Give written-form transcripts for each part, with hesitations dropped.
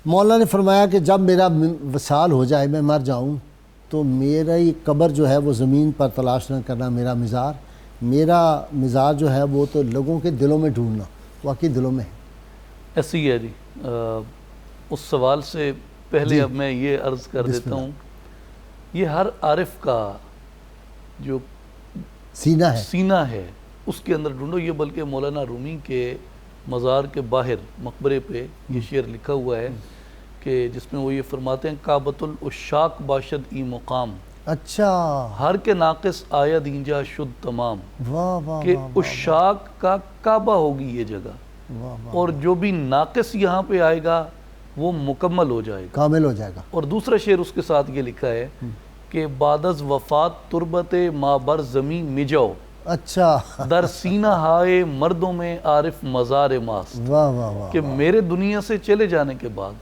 مولا نے فرمایا کہ جب میرا وصال ہو جائے، میں مر جاؤں، تو میری قبر جو ہے وہ زمین پر تلاش نہ کرنا، میرا مزار جو ہے وہ تو لوگوں کے دلوں میں ڈھونڈنا، واقعی دلوں میں ہے۔ ایسی ہے جی۔ اس سوال سے پہلے اب میں یہ عرض کر دیتا ہوں، یہ ہر عارف کا جو سینہ ہے اس کے اندر ڈھونڈو۔ یہ بلکہ مولانا رومی کے مزار کے باہر مقبرے پہ یہ شعر لکھا ہوا ہے کہ جس میں وہ یہ فرماتے ہیں، کعبۃ العشاق باشد ای مقام، اچھا، ہر کے ناقص آید اینجا شد تمام، واہ واہ کہ عشاق کا کعبہ ہوگی یہ جگہ، اور جو بھی ناقص یہاں پہ آئے گا وہ مکمل ہو جائے گا، کامل ہو جائے گا۔ اور دوسرا شعر اس کے ساتھ یہ لکھا ہے کہ بعد از وفات تربت ما بر زمین مجاؤ، اچھا، در سینہ ہائے مردوں میں عارف مزار ماست، واہ واہ واہ، کہ میرے دنیا سے چلے جانے کے بعد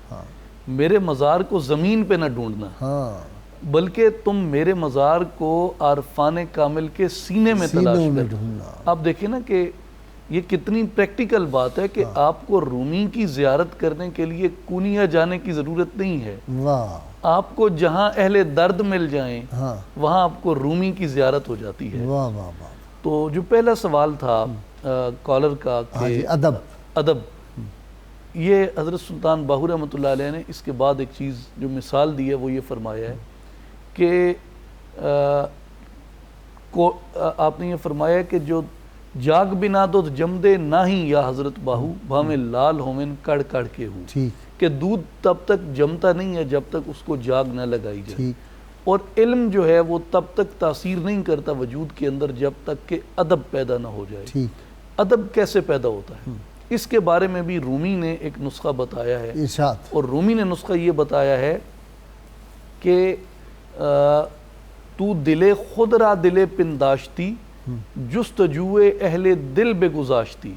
میرے مزار کو زمین پہ نہ ڈھونڈنا، بلکہ تم میرے مزار کو عارفان کامل کے سینے میں تلاش کرنا۔ آپ دیکھیں نا کہ یہ کتنی پریکٹیکل بات ہے کہ آپ کو رومی کی زیارت کرنے کے لیے کونیا جانے کی ضرورت نہیں ہے، آپ کو جہاں اہل درد مل جائیں وہاں آپ کو رومی کی زیارت ہو جاتی ہے۔ تو جو پہلا سوال تھا کالر کا کہ ادب، یہ حضرت سلطان باہو رحمۃ اللہ علیہ نے اس کے بعد ایک چیز جو مثال دی ہے وہ یہ فرمایا ہے کہ آپ نے یہ فرمایا کہ جو جاگ بنا دو جمدے ناہی یا حضرت باہو، بھامے لال ہومن کڑ کڑ کے ہوں، کہ دودھ تب تک جمتا نہیں ہے جب تک اس کو جاگ نہ لگائی جائے، اور علم جو ہے وہ تب تک تاثیر نہیں کرتا وجود کے اندر جب تک کہ ادب پیدا نہ ہو جائے۔ ادب کیسے پیدا ہوتا ہے اس کے بارے میں بھی رومی نے ایک نسخہ بتایا ہے، اور رومی نے نسخہ یہ بتایا ہے کہ تو دل خود را دل پنداشتی، جستجوئے اہل دل بگزاشتی،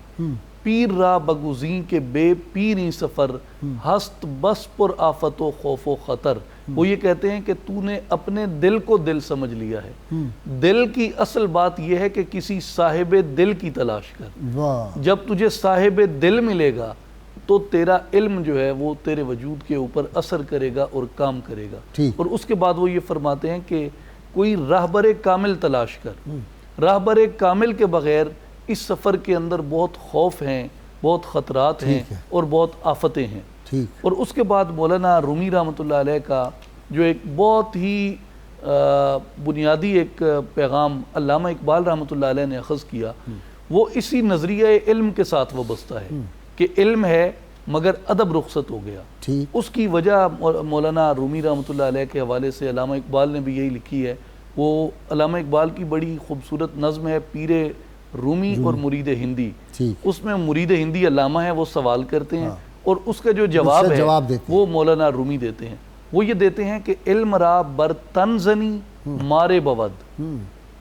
پیر را بگزین کے بے پیری سفر، ہست بس پر آفت و خوف و خطر۔ وہ یہ کہتے ہیں کہ تو نے اپنے دل کو دل سمجھ لیا ہے، دل کی اصل بات یہ ہے کہ کسی صاحب دل کی تلاش کر، جب تجھے صاحب دل ملے گا تو تیرا علم جو ہے وہ تیرے وجود کے اوپر اثر کرے گا اور کام کرے گا۔ اور اس کے بعد وہ یہ فرماتے ہیں کہ کوئی راہبر کامل تلاش کر، راہبر کامل کے بغیر اس سفر کے اندر بہت خوف ہیں، بہت خطرات ہیں اور بہت آفتیں ہیں۔ اور اس کے بعد مولانا رومی رحمۃ اللہ علیہ کا جو ایک بہت ہی بنیادی ایک پیغام علامہ اقبال رحمۃ اللہ علیہ نے اخذ کیا، وہ اسی نظریہ علم کے ساتھ وابستہ ہے کہ علم ہے مگر ادب رخصت ہو گیا۔ اس کی وجہ مولانا رومی رحمۃ اللہ علیہ کے حوالے سے علامہ اقبال نے بھی یہی لکھی ہے۔ وہ علامہ اقبال کی بڑی خوبصورت نظم ہے پیر رومی اور مرید ہندی، اس میں مرید ہندی علامہ ہے، وہ سوال کرتے ہیں اور اس کا جو جواب ہے وہ مولانا رومی دیتے ہیں۔ وہ یہ دیتے ہیں کہ علم را بر تن زنی مارے بود،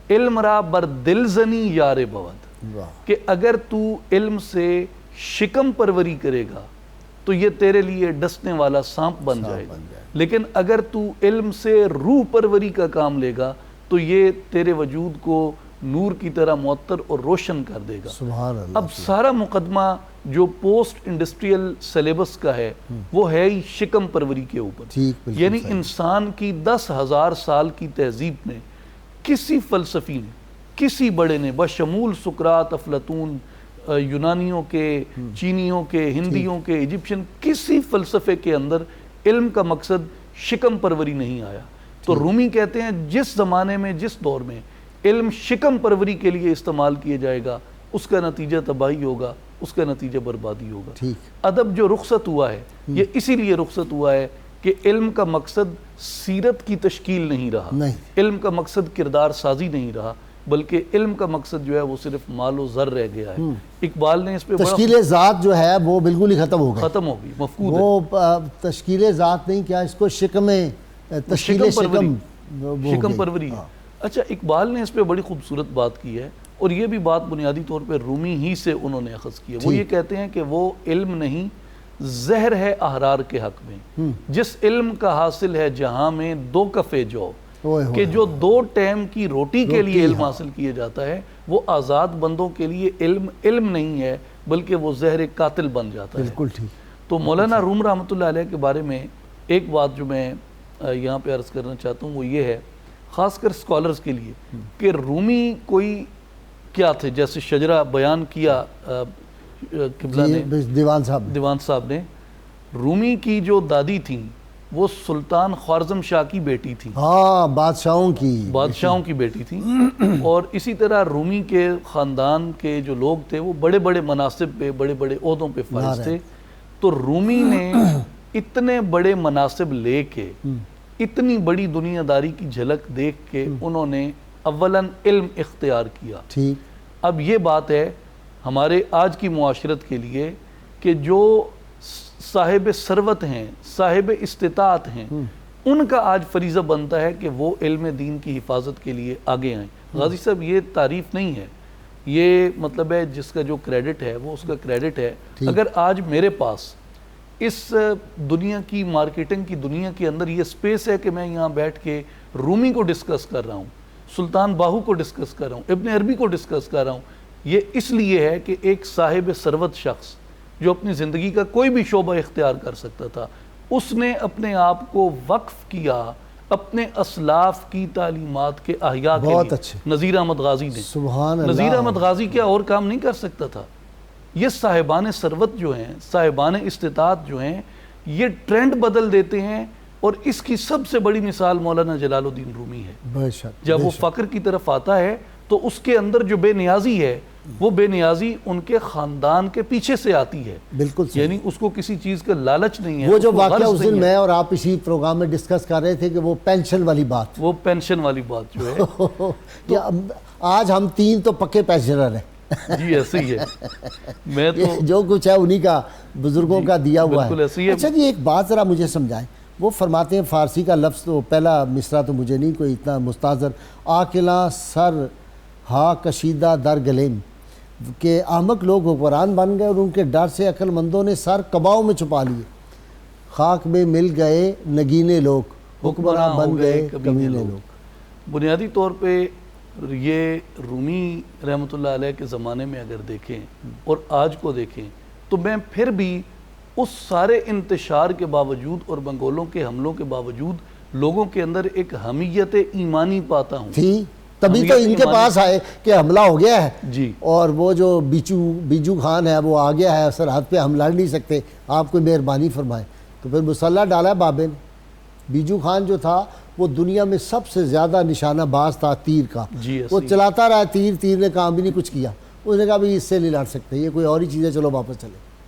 علم را بر دل زنی یار بود، کہ اگر تو علم سے شکم پروری کرے گا تو یہ تیرے لیے ڈسنے والا سانپ بن جائے گا، لیکن اگر تو علم سے روح پروری کا کام لے گا تو یہ تیرے وجود کو نور کی طرح معطر اور روشن کر دے گا۔ سبحان اللہ۔ اب سارا مقدمہ جو پوسٹ انڈسٹریل سلیبس کا ہے وہ ہے ہی شکم پروری کے اوپر، یعنی انسان کی 10,000 سال کی تہذیب میں کسی فلسفی نے، کسی بڑے نے، بشمول سقراط، افلاطون، یونانیوں کے، چینیوں کے، ہندیوں کے، ایجپشن، کسی فلسفے کے اندر علم کا مقصد شکم پروری نہیں آیا۔ تو رومی کہتے ہیں جس زمانے میں، جس دور میں علم شکم پروری کے لیے استعمال کیا جائے گا اس کا نتیجہ تباہی ہوگا، اس کا نتیجہ بربادی ہوگا۔ ادب جو رخصت ہوا ہے یہ اسی لیے رخصت ہوا ہے کہ علم کا مقصد سیرت کی تشکیل نہیں رہا، علم کا مقصد کردار سازی نہیں رہا، بلکہ علم کا مقصد جو ہے وہ صرف مال و زر رہ گیا ہے۔ اقبال نے اس پہ تشکیل ذات جو ہے وہ بالکل ہی ختم ہو گئی، مفقود ہے۔ وہ تشکیل ذات نہیں، کیا اس کو شکم پروری۔ اچھا، اقبال نے اس پہ بڑی خوبصورت بات کی ہے، اور یہ بھی بات بنیادی طور پہ رومی ہی سے انہوں نے اخذ کی ہے۔ وہ یہ کہتے ہیں کہ وہ علم نہیں، زہر ہے احرار کے حق میں، جس علم کا حاصل ہے جہاں میں دو کفے جو، کہ جو 2 ٹائم کی روٹی کے لیے علم حاصل کیا جاتا ہے وہ آزاد بندوں کے لیے علم نہیں ہے بلکہ وہ زہر قاتل بن جاتا ہے۔ بالکل ٹھیک۔ تو مولانا روم رحمۃ اللہ علیہ کے بارے میں ایک بات جو میں یہاں پہ عرض کرنا چاہتا ہوں وہ یہ ہے، خاص کر اسکالرز کے لیے، کہ رومی کوئی کیا تھے، جیسے شجرہ بیان کیا قبلہ نے، دیوان صاحب نے، رومی کی جو دادی تھیں وہ سلطان خوارزم شاہ کی بیٹی تھی، ہاں بادشاہوں کی بیٹی تھی، اور اسی طرح رومی کے خاندان کے جو لوگ تھے وہ بڑے بڑے مناصب پہ، بڑے بڑے عہدوں پہ فائز تھے. تو رومی نے اتنے بڑے مناصب لے کے، اتنی بڑی دنیا داری کی جھلک دیکھ کے انہوں نے اولاً علم اختیار کیا. اب یہ بات ہے ہمارے آج کی معاشرت کے لیے کہ جو صاحب ثروت ہیں، صاحب استطاعت ہیں، ان کا آج فریضہ بنتا ہے کہ وہ علم دین کی حفاظت کے لیے آگے آئیں. غازی صاحب یہ تعریف نہیں ہے، یہ مطلب ہے جس کا جو کریڈٹ ہے وہ اس کا کریڈٹ ہے. اگر آج میرے پاس اس دنیا کی مارکیٹنگ کی دنیا کے اندر یہ سپیس ہے کہ میں یہاں بیٹھ کے رومی کو ڈسکس کر رہا ہوں، سلطان باہو کو ڈسکس کر رہا ہوں، ابن عربی کو ڈسکس کر رہا ہوں، یہ اس لیے ہے کہ ایک صاحب ثروت شخص جو اپنی زندگی کا کوئی بھی شعبہ اختیار کر سکتا تھا، اس نے اپنے آپ کو وقف کیا اپنے اسلاف کی تعلیمات کے احیاء کے لیے. نذیر احمد غازی نے، نذیر احمد غازی کیا اور کام نہیں کر سکتا تھا؟ یہ صاحبان ثروت جو ہیں، صاحبان استطاعت جو ہیں، یہ ٹرینڈ بدل دیتے ہیں. اور اس کی سب سے بڑی مثال مولانا جلال الدین رومی ہے. جب وہ فقر کی طرف آتا ہے تو اس کے اندر جو بے نیازی ہے وہ بے نیازی ان کے خاندان کے پیچھے سے آتی ہے. بالکل، یعنی اس کو کسی چیز کا لالچ نہیں ہے. وہ جو واقعہ اس دن میں اور آپ اسی پروگرام میں ڈسکس کر رہے تھے کہ وہ پینشن والی بات، وہ پینشن والی بات جو ہے آج ہم 3 تو پکے پینشنر ہیں. جی ایسے ہی ہے، میں تو جو کچھ ہے انہی کا بزرگوں کا دیا ہوا ہے. اچھا جی ایک بات ذرا مجھے سمجھائیں. وہ فرماتے ہیں فارسی کا لفظ تو پہلا مصرع تو مجھے نہیں کوئی اتنا مستحضر، آکلاں سر ہا کشیدہ در گلیم، کہ احمق لوگ حکمران بن گئے اور ان کے ڈر سے عقل مندوں نے سر قباؤں میں چھپا لیے. خاک میں مل گئے نگینے لوگ، حکمراں بن گئے کمینے لوگ. بنیادی طور پہ یہ رومی رحمۃ اللہ علیہ کے زمانے میں اگر دیکھیں اور آج کو دیکھیں تو میں پھر بھی اس سارے انتشار کے باوجود اور منگولوں کے حملوں کے باوجود لوگوں کے اندر ایک حمیت ایمانی پاتا ہوں. تبھی تو ان کے پاس آئے کہ حملہ ہو گیا ہے جی، اور وہ جو بیجو خان ہے وہ آ گیا ہے، سرحد پہ ہم لڑ نہیں سکتے، آپ کوئی مہربانی فرمائیں. تو پھر مسلح ڈالا بابے نے. بیجو خان جو تھا وہ دنیا میں سب سے زیادہ نشانہ باز تھا تیر کا. وہ چلاتا رہا تیر نے کام بھی نہیں کچھ کیا. اس نے کہا بھئی اس سے نہیں لڑ سکتے، یہ کوئی اور ہی چیز ہے، چلو واپس چلے.